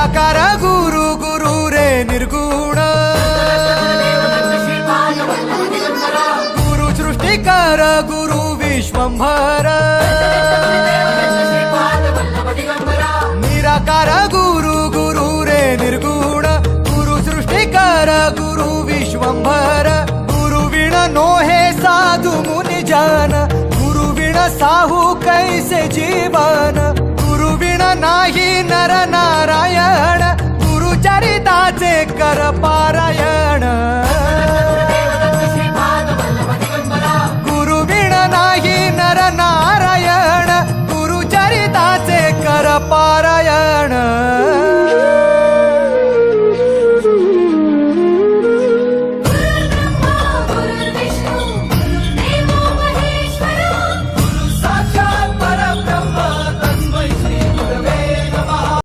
निराकार गुरु गुरु रे निर्गुण गुरु सृष्टिकर गुरु विश्वंभर निराकार गुरु गुरु रे निर्गुण गुरु सृष्टिकर गुरु विश्वंभर गुरु विण नोहे साधु मुनि जन गुरु विण साहू कैसे जीवन गुरु विण नाही नर नारायण गुरु चरिताचे कर पारायण